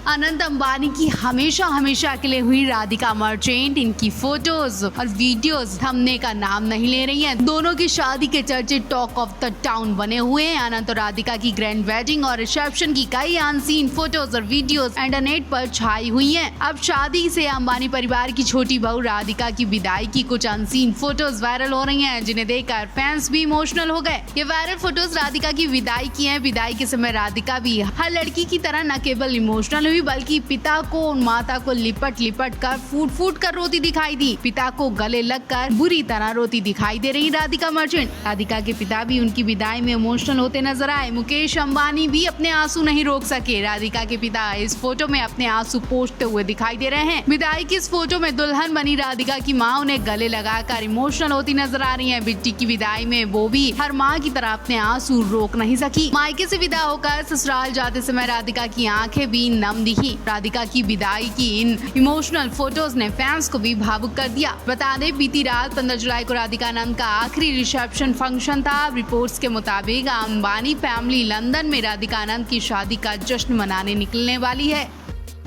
अनंत अंबानी की हमेशा के लिए हुई राधिका मर्चेंट, इनकी फोटोज और वीडियोस थमने का नाम नहीं ले रही हैं। दोनों की शादी के चर्चे टॉक ऑफ द टाउन बने हुए हैं। अनंत और राधिका की ग्रैंड वेडिंग और रिसेप्शन की कई अनसीन फोटोज और वीडियोस इंटरनेट पर छाई हुई हैं। अब शादी से अंबानी परिवार की छोटी बहू राधिका की विदाई की कुछ अनसीन फोटोज वायरल हो रही हैं, जिन्हें देखकर फैंस भी इमोशनल हो गए। ये वायरल फोटोज राधिका की विदाई की हैं। विदाई के समय राधिका भी हर लड़की की तरह न केवल इमोशनल हुई, बल्कि पिता को और माता को लिपट कर फूट कर रोती दिखाई दी। पिता को गले लगकर बुरी तरह रोती दिखाई दे रही राधिका मर्चेंट। राधिका के पिता भी उनकी विदाई में इमोशनल होते नजर आए। मुकेश अंबानी भी अपने आंसू नहीं रोक सके। राधिका के पिता इस फोटो में अपने आंसू पोंछते हुए दिखाई दे रहे हैं। विदाई की इस फोटो में दुल्हन बनी राधिका की मां उन्हें गले लगाकर इमोशनल होती नजर आ रही है। बेटी की विदाई में वो भी हर मां की तरह अपने आंसू रोक नहीं सकी। मायके से विदा होकर ससुराल जाते समय राधिका की आंखें भी नम दिखी। राधिका की विदाई की इन इमोशनल फोटोज ने फैंस को भी भावुक कर दिया। बता दें, बीती रात 15 जुलाई को राधिका आनंद का आखिरी रिसेप्शन फंक्शन था। रिपोर्ट्स के मुताबिक अंबानी फैमिली लंदन में राधिका आनंद की शादी का जश्न मनाने निकलने वाली है।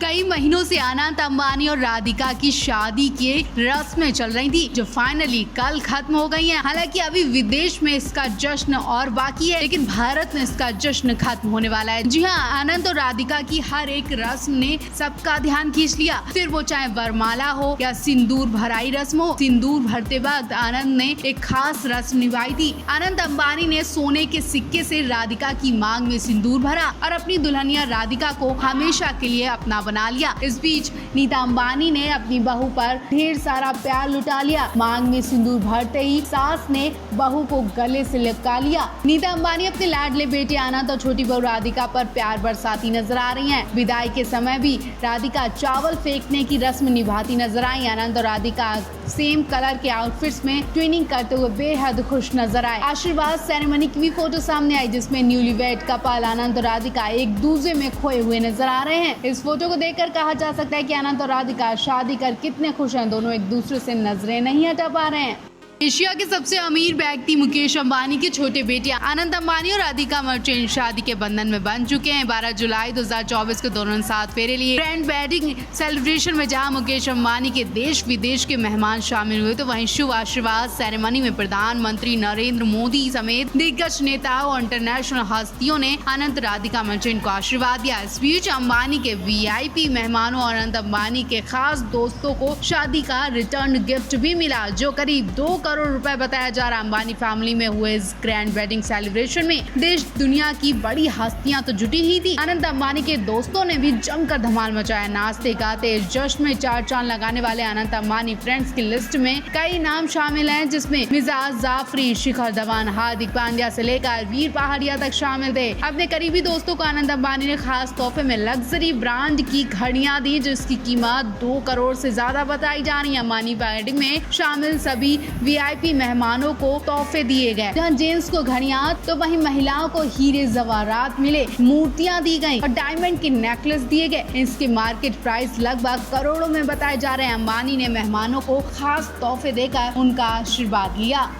कई महीनों से अनंत अंबानी और राधिका की शादी के रस्में चल रही थी, जो फाइनली कल खत्म हो गई हैं। हालांकि अभी विदेश में इसका जश्न और बाकी है, लेकिन भारत में इसका जश्न खत्म होने वाला है। जी हाँ, अनंत और राधिका की हर एक रस्म ने सबका ध्यान खींच लिया। फिर वो चाहे वरमाला हो या सिंदूर भराई रस्म हो। सिंदूर भरते वक्त आनंद ने एक खास रस्म निभाई थी। अनंत अंबानी ने सोने के सिक्के से राधिका की मांग में सिंदूर भरा और अपनी दुल्हनिया राधिका को हमेशा के लिए अपना बना लिया। इस बीच नीता अंबानी ने अपनी बहू पर ढेर सारा प्यार लुटा लिया। मांग में सिंदूर भरते ही सास ने बहू को गले से लिपका लिया। नीता अंबानी अपने लाडले बेटे आनंद और छोटी बहू राधिका पर प्यार बरसाती नजर आ रही हैं। विदाई के समय भी राधिका चावल फेंकने की रस्म निभाती नजर आई। आनंद और राधिका सेम कलर के आउटफिट्स में ट्विनिंग करते हुए बेहद खुश नजर आए। आशीर्वाद सेरेमनी की भी फोटो सामने आई, जिसमें न्यूलीवेड कपल आनंद और राधिका एक दूसरे में खोए हुए नजर आ रहे हैं। इस फोटो को देखकर कहा जा सकता है कि आनंद और राधिका शादी कर कितने खुश हैं। दोनों एक दूसरे से नजरें नहीं हटा पा रहे हैं। एशिया के सबसे अमीर व्यक्ति मुकेश अंबानी के छोटे बेटे अनंत अंबानी और राधिका मर्चेंट शादी के बंधन में बंध चुके हैं। 12 जुलाई 2024 को दोनों साथ फेरे लिए ग्रैंड वेडिंग सेलिब्रेशन में जहां मुकेश अंबानी के देश विदेश के मेहमान शामिल हुए, तो वहीं शुभ आशीर्वाद सेरेमनी में प्रधानमंत्री नरेंद्र मोदी समेत दिग्गज नेताओं और इंटरनेशनल हस्तियों ने अनंत राधिका मर्चेंट को आशीर्वाद दिया। इस बीच अंबानी के VIP मेहमानों और अनंत अंबानी के खास दोस्तों को शादी का रिटर्न गिफ्ट भी मिला, जो करीब 2 करोड़ रुपए बताया जा रहा। अंबानी फैमिली में हुए इस ग्रैंड वेडिंग सेलिब्रेशन में देश दुनिया की बड़ी हस्तियां तो जुटी ही थी। अनंत अंबानी के दोस्तों ने भी जमकर धमाल मचाया। नाचते गाते जश्न में 4 चांद लगाने वाले अनंत अंबानी फ्रेंड्स की लिस्ट में कई नाम शामिल हैं, जिसमें मिजाज जाफरी, शिखर धवन, हार्दिक पांड्या से लेकर वीर पहाड़िया तक शामिल थे। अपने करीबी दोस्तों को अनंत अंबानी ने खास तोहफे में लग्जरी ब्रांड की घड़ियां दी, जिसकी कीमत 2 करोड़ से ज्यादा बताई जा रही है। अंबानी वेडिंग में शामिल सभी VIP मेहमानों को तोहफे दिए गए। जहां जेंट्स को घड़ियां तो वहीं महिलाओं को हीरे जवाहरात मिले, मूर्तियां दी गई और डायमंड के नेकलेस दिए गए। इसके मार्केट प्राइस लगभग करोड़ों में बताए जा रहे हैं। अंबानी ने मेहमानों को खास तोहफे देकर उनका आशीर्वाद लिया।